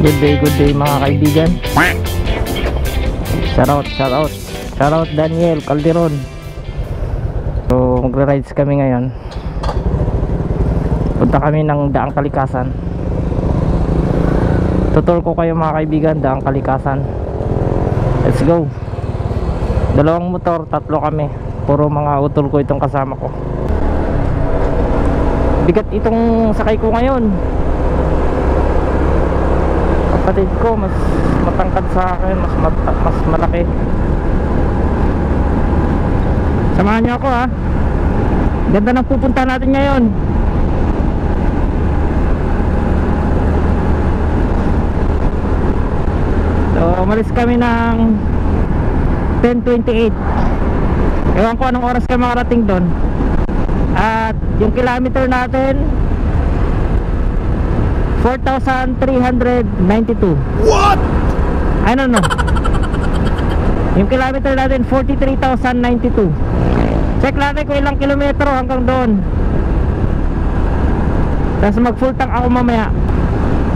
Good day mga kaibigan. Shout out Daniel Calderon. So magra-rides kami ngayon. Punta kami ng Daang Kalikasan. Tutur ko kayo mga kaibigan, Daang Kalikasan. Let's go. Dalawang motor, tatlo kami. Puro mga utol ko itong kasama ko. Bigat itong sakay ko ngayon. Kapatid ko mas matangkad sa akin, mas malaki. Samahan niyo ako ha. Ganda ng pupunta natin ngayon. So umalis kami ng 10:28. Ewan ko anong oras kayo makarating doon. At yung kilometer natin 4,392. What? I don't know. Yung kilometer natin 43,092. Check natin kung ilang kilometro hanggang doon. Tapos mag full tank ako mamaya.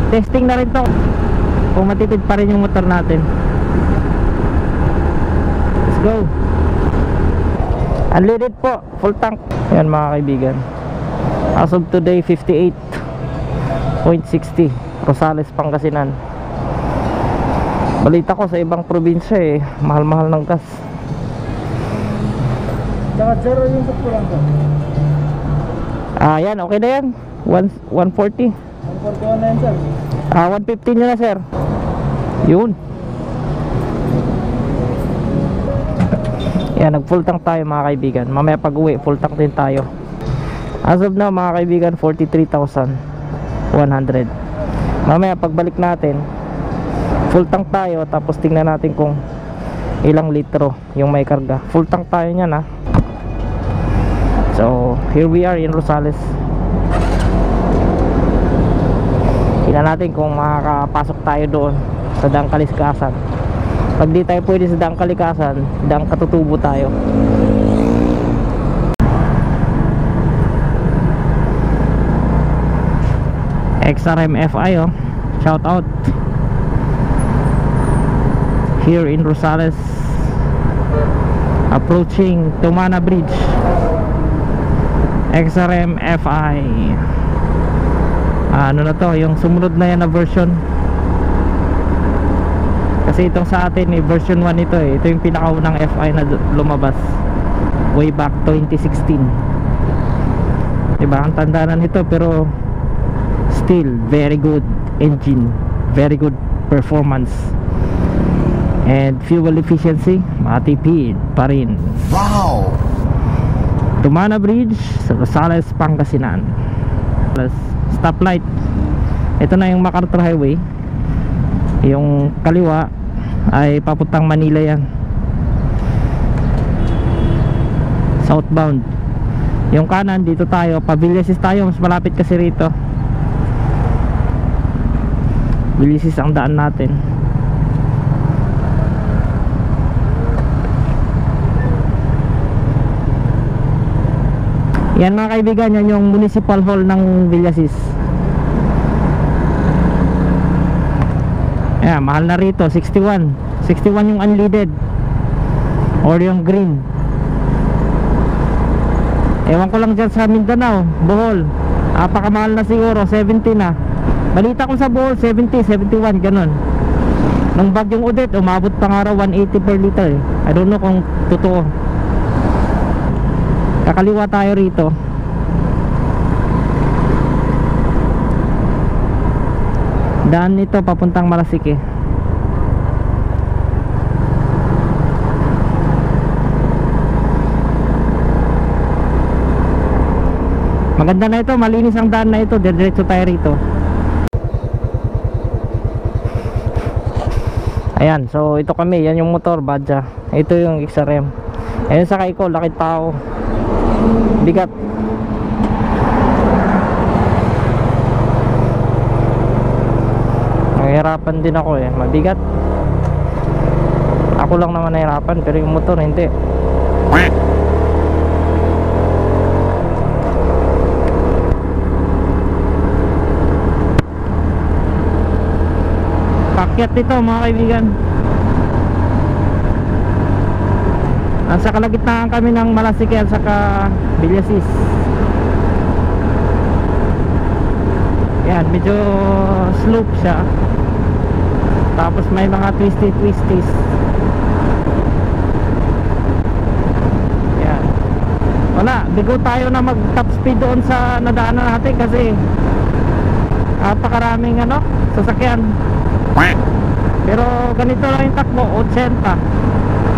Testing na rin to kung matitid pa rin yung motor natin. Let's go. Unleaded po, full tank. Yan mga kaibigan. As of today 58.60 Rosales, Pangasinan. Balita ko sa ibang probinsya mahal-mahal ng gas. Tsaka zero yung sakturan ko. Yan, okay na yan. 140. 141 na yan, sir. 115 nyo na sir. Yun. Yan, nag full tank tayo mga kaibigan. Mamaya pag uwi full tank din tayo. As of now mga kaibigan 43,100. Mamaya pagbalik natin full tank tayo, tapos tingnan natin kung ilang litro yung may karga. Full tank tayo nyan ha. So here we are in Rosales. Tingnan natin kung makakapasok tayo doon sa Daang Kalikasan. Pag di tayo pwede sa Daang Kalikasan, Daang Katutubo tayo. XRM FI shout out here in Rosales, approaching Tumana Bridge. XRM FI, ano na to, yung sumunod na yan na version. Kasi itong sa atin version 1 ito ito yung pinakaunang FI na lumabas way back 2016. Diba, ang tanda na nito pero still very good engine, very good performance, and fuel efficiency matipid pa rin. Wow! Tumana Bridge sa Rosales, Pangasinan. Plus stoplight. Ito na yung MacArthur Highway. Yung kaliwa ay papuntang Manila yan, southbound. Yung kanan dito tayo, Pabiliasis tayo, mas malapit kasi rito. Bilisis ang daan natin. Yan mga kaibigan, yan yung municipal hall ng Villasis. Ayan, mahal na rito, 61 yung unleaded or yung green. Ewan ko lang dyan sa Mindanao, Bohol, napakamahal na siguro, 70 na. Balita ko sa Bohol 70, 71 ganun. Nung bagyong Odette umabot pa nga raw 180 per liter I don't know kung totoo. Kakaliwa tayo rito. Daan nito papuntang Malasike. Maganda na ito, malinis ang daan na ito. Diretso tayo rito. Ayan, so ito kami, yan yung motor, Badja. Ito yung XRM. Ayan sakay ko, laki tao. Bigat. Nahihirapan din ako mabigat. Ako lang naman nahihirapan, pero yung motor hindi. paakyat nito mga kaibigan. Nasa kalagitnaan kami ng Malasike at saka Villasis. Yan, medyo slope siya. Tapos may mga twisties. Yan. Wala, bigo tayo na mag top speed doon sa nadaanan natin kasi napakaraming sasakyan. Pero ganito lang yung takbo, 80.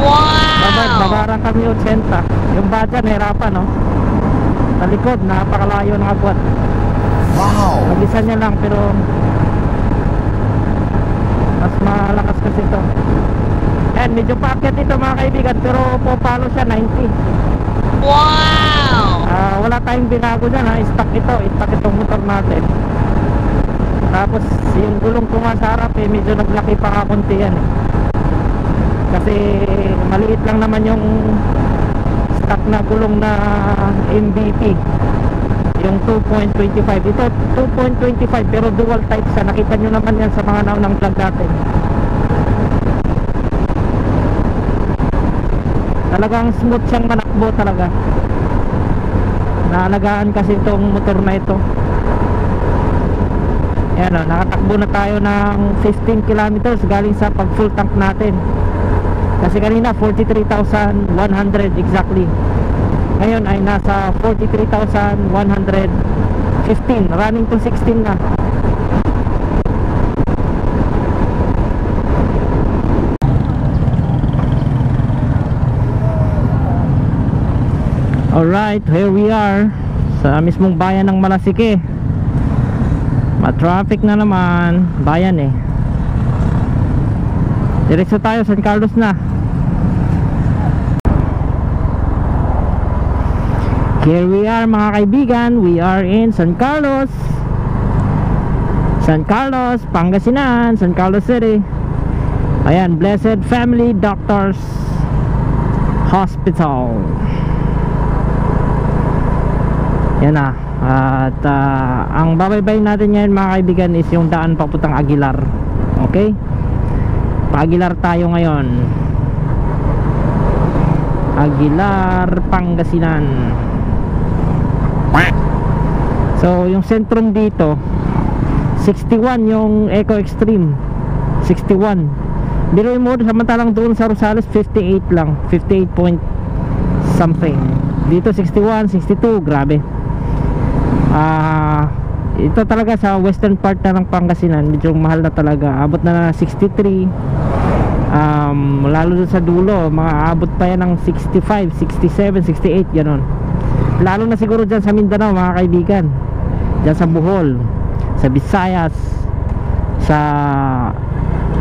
Wow! Babarang kami 80. Yung badya nahirapan, no? Sa likod, napakalayo ng agwat. Wow! Mag-isa niya lang pero mas malakas kasi ito. And medyo paakyat ito mga kaibigan, pero popalo siya 90. Wow! Wala tayong binago dyan ha. Stock itong motor natin. Tapos yung gulong ko nga sa harap medyo naglaki pa nga konti yan kasi maliit lang naman yung stock na gulong na MVP, yung 2.25. ito 2.25 pero dual type siya. Nakita nyo naman yan sa mga naunang vlog natin. Talagang smooth siyang manakbo talaga. Naalagaan kasi itong motor na ito. Yan o, nakatakbo na tayo ng 15 kilometers galing sa pag full tank natin. Kasi kanina 43,100 exactly. Ngayon ay nasa 43,115, running to 16 na. Alright, here we are sa mismong bayan ng Malasike. Ma-traffic na naman. Bayan diretso tayo, San Carlos na. Here we are mga kaibigan. We are in San Carlos, Pangasinan, San Carlos City. Ayan, Blessed Family Doctors Hospital. Yan na. At ang babaybayin natin ngayon mga kaibigan is yung daan papuntang Aguilar. Okay? Pa-Aguilar tayo ngayon. Aguilar, Pangasinan. So yung sentrum dito 61 yung Eco Extreme, 61. Biruin mo, samantalang doon sa Rosales 58 lang, 58 point something. Dito 61, 62, grabe. Ito talaga sa western part na ng Pangasinan medyo mahal na talaga. Abot na 63. Lalo doon sa dulo aabot pa yan ng 65, 67, 68 gano'n. Lalo na siguro dyan sa Mindanao mga kaibigan, dyan sa Bohol, sa Visayas, sa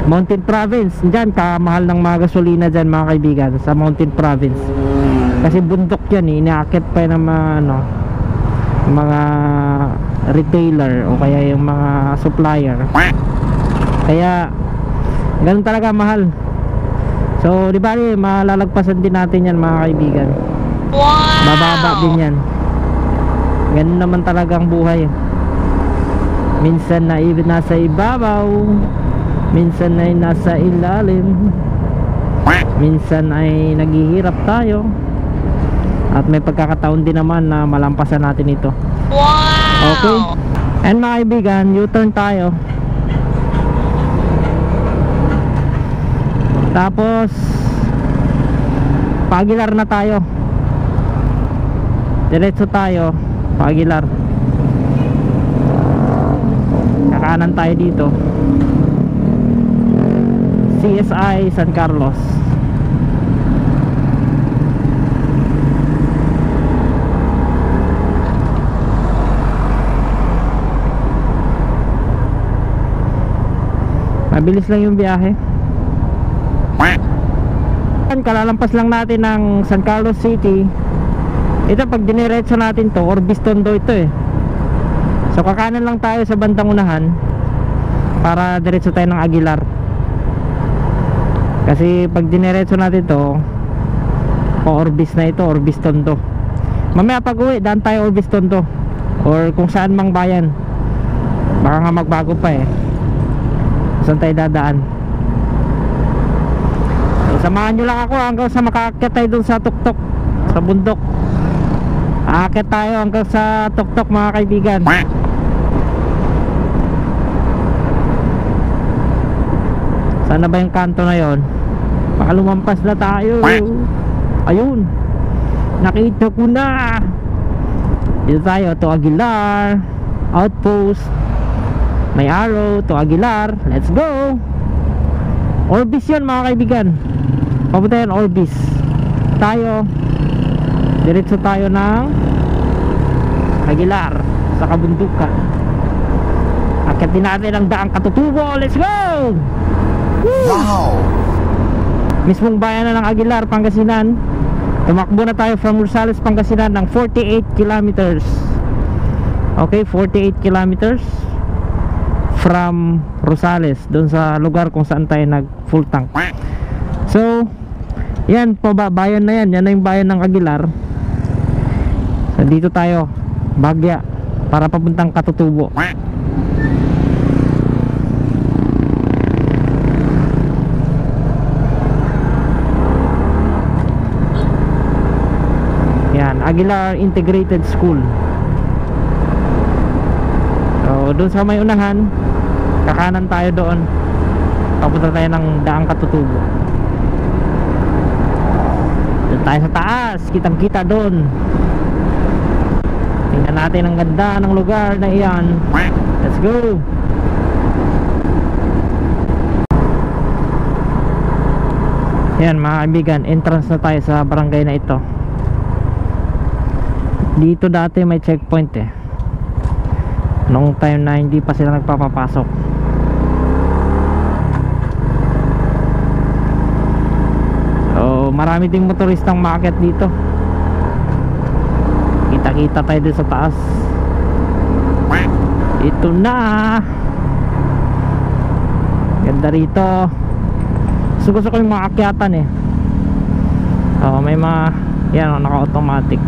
Mountain Province. Dyan kamahal ng mga gasolina dyan mga kaibigan, sa Mountain Province. Kasi bundok yan inaakit pa yan ng mga retailer o kaya yung mga supplier. Kaya ganun talaga mahal. So di ba malalagpasan din natin yan mga kaibigan. Wow! Bababa din yan. Ganun naman talaga ang buhay. Minsan na even nasa ibabaw, minsan ay nasa ilalim, minsan ay naghihirap tayo, at may pagkakataon din naman na malampasan natin ito. Wow! Okay? And mga kaibigan, U-turn tayo. Tapos Pa-Aguilar na tayo. Diretso tayo Pa-Aguilar. Kakanan tayo dito, CSI San Carlos. Mabilis lang yung biyahe. Kalalampas lang natin ng San Carlos City. Ito pag diniretso natin to, Orbis Tondo ito So kakanan lang tayo sa bandang unahan para diretso tayo ng Aguilar. Kasi pag diniretso natin to Orbis na ito, Orbis Tondo. Mamaya pag uwi, daan tayo Orbis Tondo or kung saan mang bayan. Baka nga magbago pa saan tayo dadaan. Samahan nyo lang ako hanggang sa makaakyat tayo dun sa tuktok, sa bundok. Aakyat tayo hanggang sa tuktok mga kaibigan. Sana ba yung kanto na yon? Baka lumampas na tayo. Ayun, nakita ko na. Dito tayo to Aguilar Outpost. May arrow to Aguilar. Let's go. Orbis yun mga kaibigan. Papunta yan Orbis. Tayo diretso tayo ng Aguilar sa kabundukan. Akyatin natin ang daang Katutubo. Let's go. Woo! Wow! Mismong bayan na ng Aguilar, Pangasinan. Tumakbo na tayo from Rosales, Pangasinan ng 48 kilometers. Okay, 48 kilometers from Rosales, doon sa lugar kung saan tayo nag full tank. So yan po ba, bayan na yan. Yan na yung bayan ng Aguilar. So dito tayo Bagya para papuntang Katutubo. Yan, Aguilar Integrated School. So doon sa may unahan, kakanan tayo doon. Papunta tayo ng daang Katutubo. Doon tayo sa taas, kitang kita doon. Tingnan natin ang ganda ng lugar na iyan. Let's go. Yan mga kaibigan, entrance na tayo sa barangay na ito. Dito dati may checkpoint eh, noong time na hindi pa sila nagpapapasok. So marami ding motoristang maakyat dito. Kita-kita tayo dito sa taas. Ito na, ganda rito. Gusto ko yung mga akyatan eh. May mga yan, naka-automatic.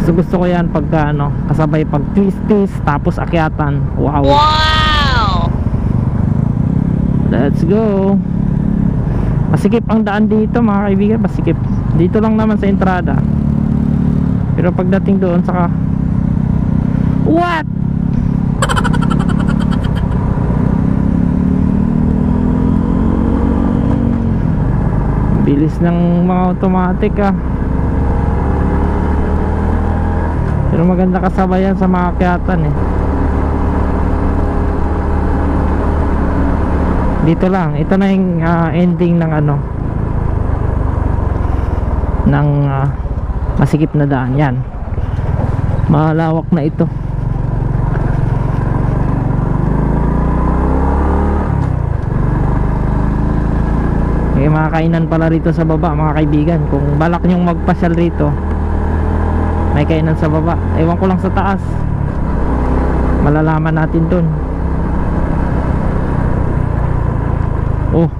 Gusto ko yan pagka kasabay pag twist tapos akyatan. Wow. Wow! Let's go. Masikip ang daan dito mga kaibigan, masikip. Dito lang naman sa entrada. Pero pagdating doon saka what? Bilis ng mga automatic ah. Pero maganda kasabayan sa mga akyatan eh. Dito lang, ito na yung ending ng ng masikip na daan. Yan, malawak na ito. May mga kainan pala rito sa baba mga kaibigan. Kung balak nyong magpasyal rito, may kainan sa baba. Ewan ko lang sa taas, malalaman natin dun. Oh,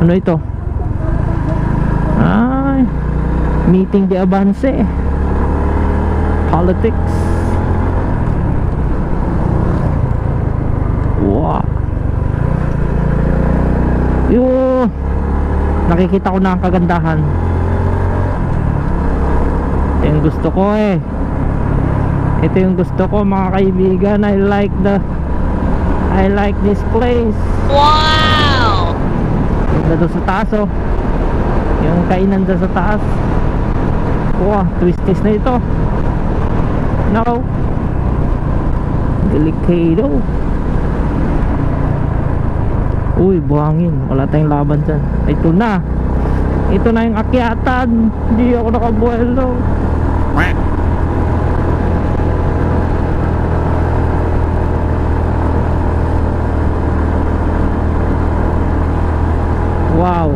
ano ito? Ay, meeting de avance, politics. Wow. Yo, nakikita ko na ang kagandahan. Ito yung gusto ko eh. Ito yung gusto ko mga kaibigan. I like this place. Wow! Ganda doon sa taas oh. Yung kainan doon sa taas. Wow, twisties na ito. No, delicado. Uy, buhangin. Wala tayong laban dyan. Ito na. Ito na yung akyatan. Hindi ako nakabuelo. Wow.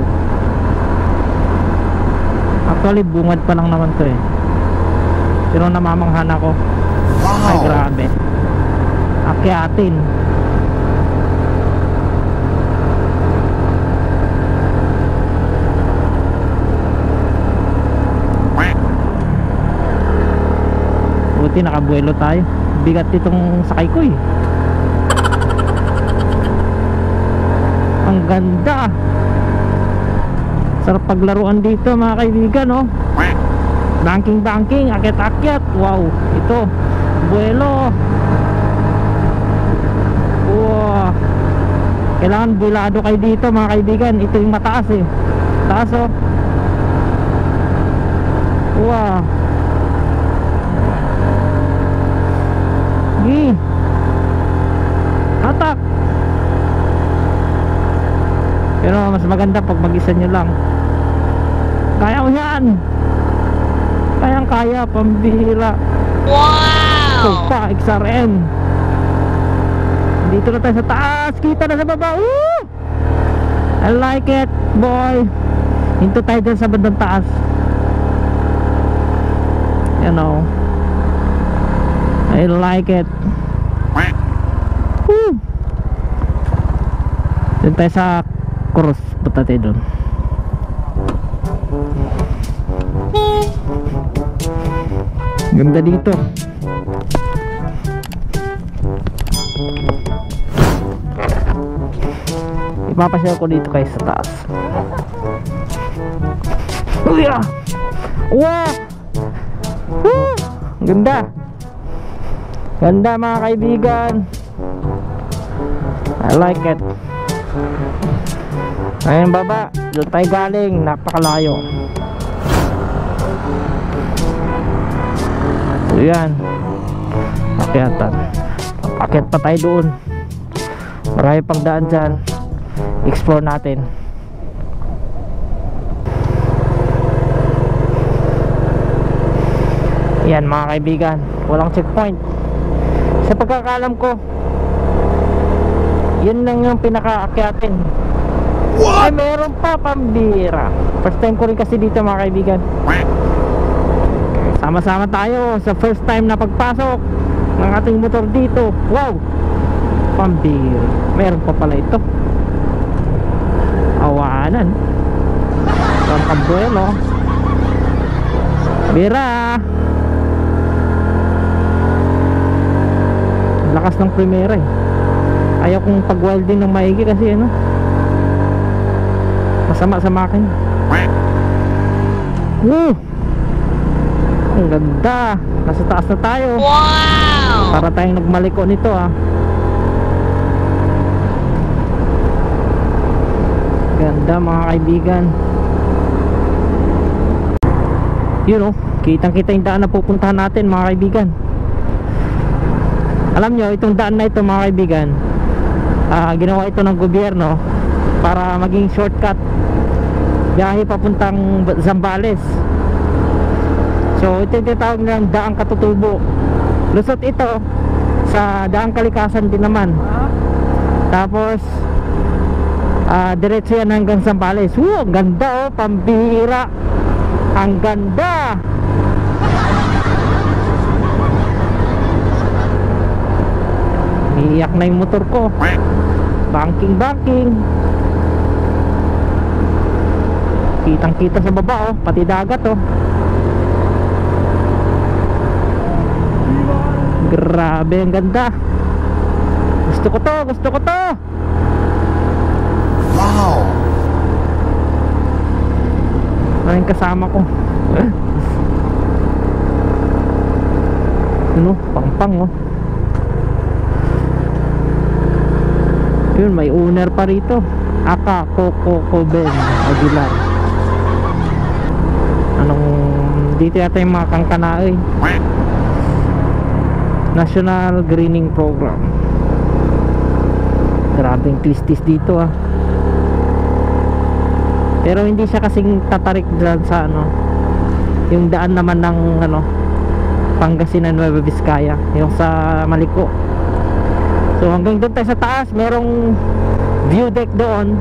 Actually, bungad pa lang naman to eh. Pero namamanghan ako. Ay, grabe. Akyatin. Buti nakabuelo tayo. Bigat itong sakay ko eh. Ang ganda. Sarap paglaruan dito mga kaibigan, oh. Banking, akyat-akyat. Wow, ito buwelo. Wow, kailangan bulado kayo dito mga kaibigan. Ito yung mataas eh, taas oh. Wow, gi hatak. Pero mas maganda pag mag-isa nyo lang. Kaya mo yan, kaya pambihira. Wow! So pa XRM. Dito na tayo sa taas, kita na sa baba. Woo! I like it boy. Hinto tayo dyan sa bandang taas. You know, I like it. Woo! Dito tayo sa cross. Punta tayo dun. Ganda dito. Ipapasyal ko dito kayo sa taas. Uy ah! Wow! Woo! Ganda. Ganda mga kaibigan. I like it. Ayun baba, doon tayo galing, napakalayo. So yan, akyatan. Akyat pa tayo doon. Marami pang daan dyan. Explore natin. Yan mga kaibigan, walang checkpoint. Sa pagkakalam ko, yun lang yung pinaka-akyatin. Ay meron pa, pambira. First time ko rin kasi dito mga kaibigan. Sama-sama tayo sa first time na pagpasok ng ating motor dito. Wow, pambira. Meron pa pala ito. Awanan. Ang kabuelo. Bira. Lakas ng primera eh. Ayaw kong pag-welding ng maigi kasi ano, masama sa makin. Woo! Ang ganda. Nasa taas na tayo. Wow! Para tayong nagmaliko nito ah. Ganda mga kaibigan. Yun oh, kitang kita yung daan na pupuntahan natin mga kaibigan. Alam nyo, itong daan na ito mga kaibigan, ginawa ito ng gobyerno para maging shortcut biyahe papuntang Zambales. So ito yung tinatawag nilang daang Katutubo. Lusot ito sa daang Kalikasan din naman. Tapos diretso yan hanggang Zambales. Ang ganda oh, pambihira. Ang ganda. Iiyak na yung motor ko. Banking. Kitang kita sa baba oh, pati dagat oh. Grabe, ang ganda. Gusto ko to. Wow! Maraming kasama ko. Ano, pang oh. Yun, may owner pa rito. Aka Coco Ben Aguilar. Anong dito yata yung mga kangkanaoy. National Greening Program. Grabing twistis dito ah. Pero hindi siya kasing tatarik dyan sa ano, yung daan naman ng ano, Pangasinan, Nueva Vizcaya, yung sa Maliko. So hanggang doon tayo sa taas, merong view deck doon.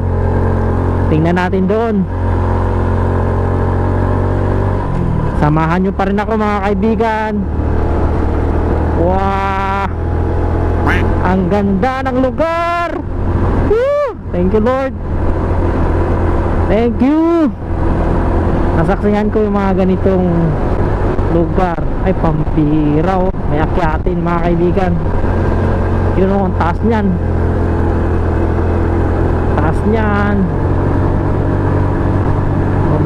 Tingnan natin doon. Samahan nyo pa rin ako mga kaibigan. Wow, ang ganda ng lugar. Woo! Thank you Lord. Thank you. Nasaksihan ko yung mga ganitong lugar. Ay pampira oh. May akyatin mga kaibigan. Yun oh, ang taas nyan.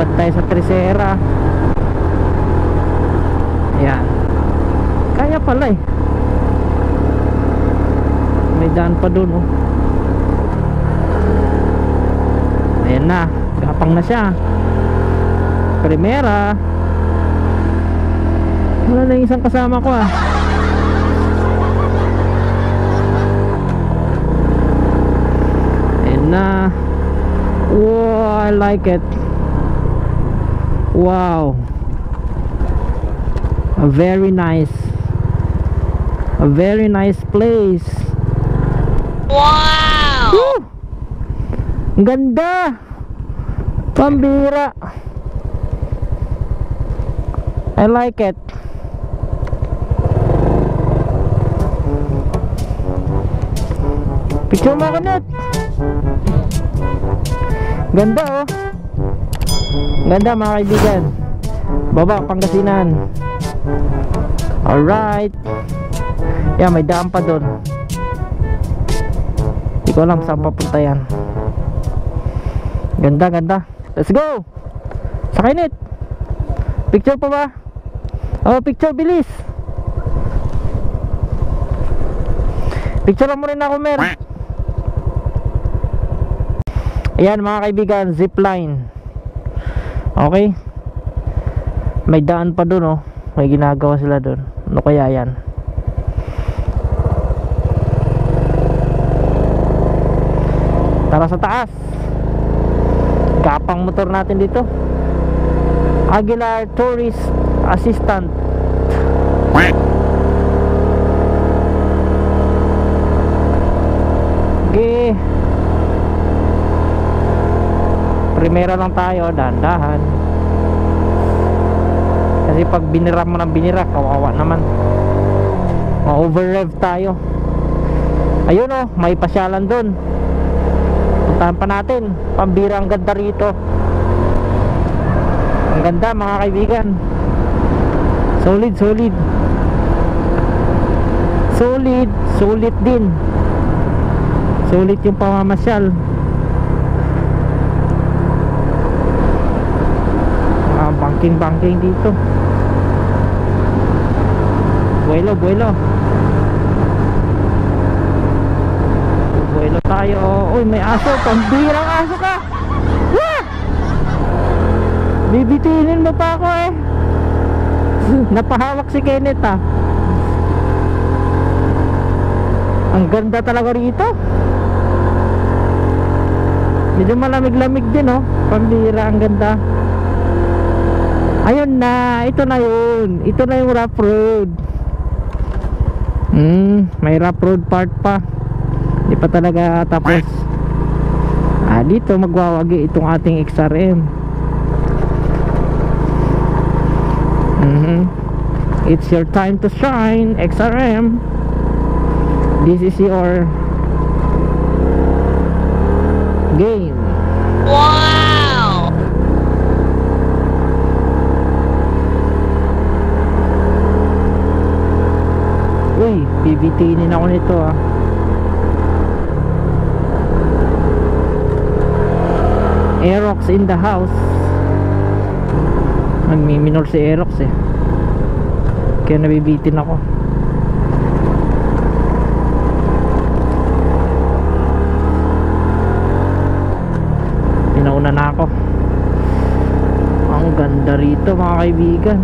Lilipad tayo sa Tresera. Ayan. Kaya pala eh. May daan pa dun oh. Ayan na, kapang na siya. Primera. Wala na yung isang kasama ko ah. Ayan na. Wow, I like it. Wow. A very nice place. Wow! Woo! Ang ganda. Pambira. I like it. Picture mo ako net. Ganda oh. Ganda mga kaibigan. Baba Pangasinan. Alright. Yan, may daan pa doon. Hindi ko alam saan papunta yan. Ganda, ganda. Let's go. Sakay net. Picture pa ba? Oh, picture, bilis. Picture mo rin ako, Mer. Ayan mga kaibigan, zipline. Okay. May daan pa dun oh. May ginagawa sila dun. Ano kaya yan? Tara sa taas. Kapang motor natin dito. Aguilar Tourist Assistant. Okay. Primera lang tayo, dahan-dahan. Kasi pag binira mo ng binira, kawawa naman. Ma-overrev tayo. Ayun oh, may pasyalan dun. Puntahan pa natin. Pambira, ang ganda rito. Ang ganda mga kaibigan. Solid, solid. Solid, solid din. Solid yung pamamasyal. Banking dito. Buelo, buelo. Buelo tayo. Uy, may aso. Pambirang aso ka. Wah! Bibitinin mo pa ako eh. Napahawak si Kenneth ah. Ang ganda talaga rito. Medyo malamig-lamig din oh. Pambira, ang ganda. Ayun na, ito na yun. Ito na yung rough road. May rough road part pa. Hindi pa talaga tapos. Dito magwawagi itong ating XRM. It's your time to shine, XRM. This is your game. Wow! Uy, bibitinin ako nito ah. Aerox in the house. Nagmi-minor si Aerox eh. Kaya nabibitin ako. Pinauna na ako. Ang ganda rito mga kaibigan.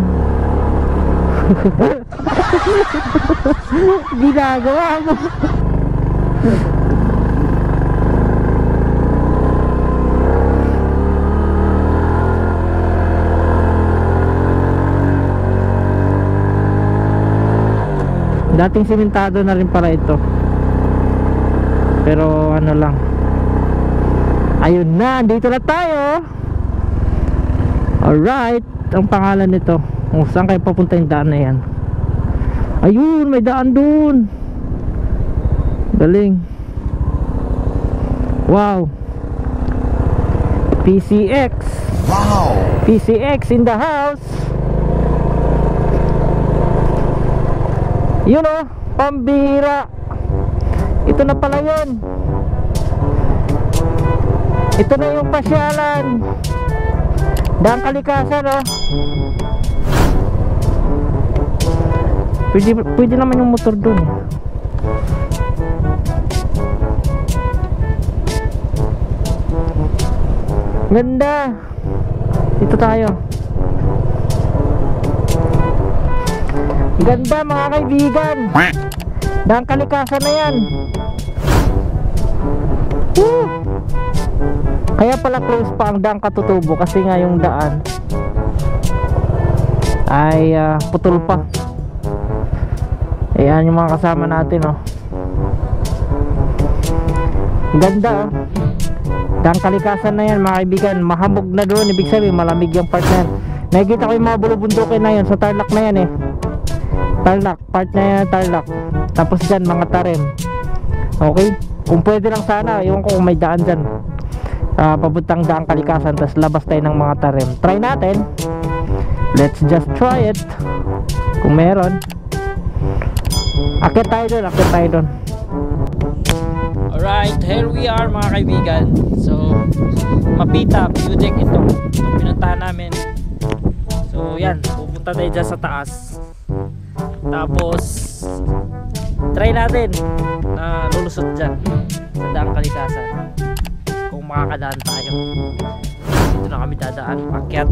Ginagawa mo. Dating simentado na rin pala ito. Pero ano lang. Ayun na, dito na tayo. Alright, ang pangalan nito. Saan kayo papunta yung daan na yan? Ayun, may daan dun. Galing. Wow. PCX. Wow. PCX in the house. Yun oh, pambira. Ito na pala yun. Ito na yung pasyalan. Daan Kalikasan, oh. Pwede naman yung motor dun. Ganda. Dito tayo. Ganda mga kaibigan. Daan Kalikasan na yan. Woo! Kaya pala close pa ang Daan Katutubo kasi nga yung daan ay putol pa. Ayan yung mga kasama natin, oh. Ganda, oh. Daan Kalikasan na yan mga kaibigan. Mahamog na doon, ibig sabihin malamig yung part na yan. Nakikita ko yung mga bulubundukin na yun sa Tarlac na yan, eh. Tarlac, part na yan, Tarlac. Tapos dyan mga Tarem. Okay, kung pwede lang sana, iwan ko kung may daan dyan, pabuntang Daan Kalikasan, tapos labas tayo ng mga Tarem. Try natin. Let's just try it. Kung meron. Akit tayo doon. Alright, here we are mga kaibigan. So, Mapita, view deck ito. Itong pinuntahan namin. So, yan, pupunta tayo dyan sa taas. Tapos, try natin na lulusot dyan sa Daan Kalikasan. Kung makakadaan tayo. Dito na kami dadaan, pakyat.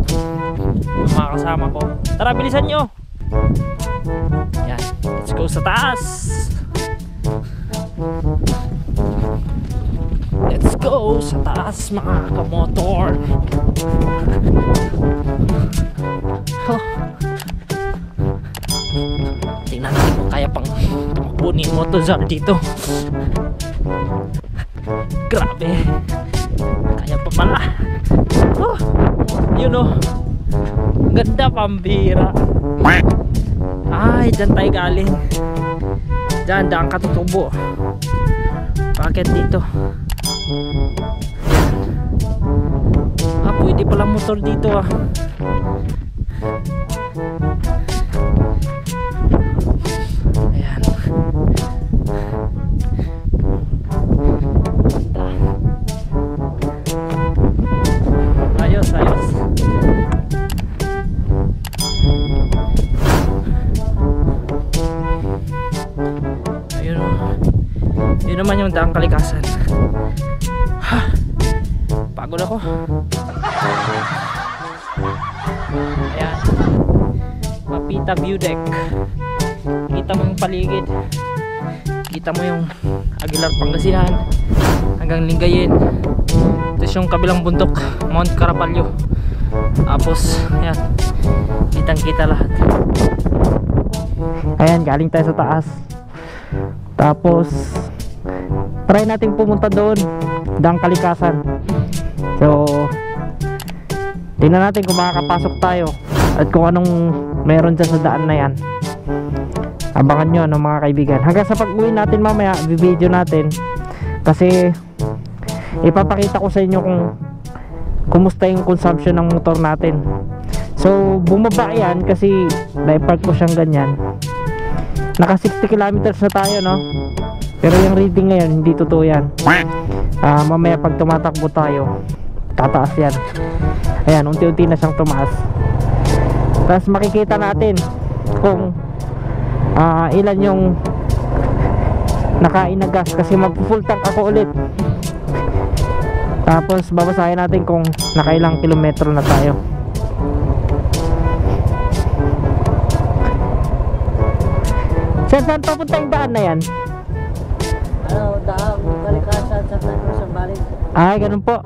Yung mga kasama ko. Tara, bilisan nyo! Yan, let's go sa taas. Let's go sa taas mga kamotor. Tingnan natin kung kaya pang tumakbo ni Motozar dito. Grabe, kaya pa pala. Yun, oh. Ganda, pambira. Ay, dyan tayo galing. Dyan, Daan Katutubo. Bakit dito? Pwede pala motor dito, ah. Ayan. Ayos. Ayun, yun naman yung Daan Kalikasan. Pagod ako. Ayan, Mapita view deck. Kita mo yung paligid, kita mo yung Aguilar, Pangasinan hanggang Lingayen. Tapos yung kabilang bundok, Mount Carapallo. Tapos ayan, kitang kita lahat. Ayan, galing tayo sa taas. Tapos try natin pumunta doon, Daan Kalikasan. So, tingnan natin kung makakapasok tayo at kung anong meron dyan sa daan na yan. Abangan nyo, ano, mga kaibigan. Hanggang sa pag-uwi natin mamaya, video natin. Kasi ipapakita ko sa inyo kung kumusta yung consumption ng motor natin. So, bumaba yan kasi na-park ko siyang ganyan. Naka 60 kilometers na tayo, no? Pero yung reading ngayon, hindi totoo yan. Mamaya pag tumatakbo tayo, tataas yan. Ayan, unti-unti na siyang tumaas. Tapos makikita natin kung ilan yung nakain na gas, kasi mag-full tank ako ulit. Tapos babasahin natin kung nakailang kilometro na tayo. Saan papunta yung daan na yan? Daan Kalikasan sa Balik. Ay, ganun po.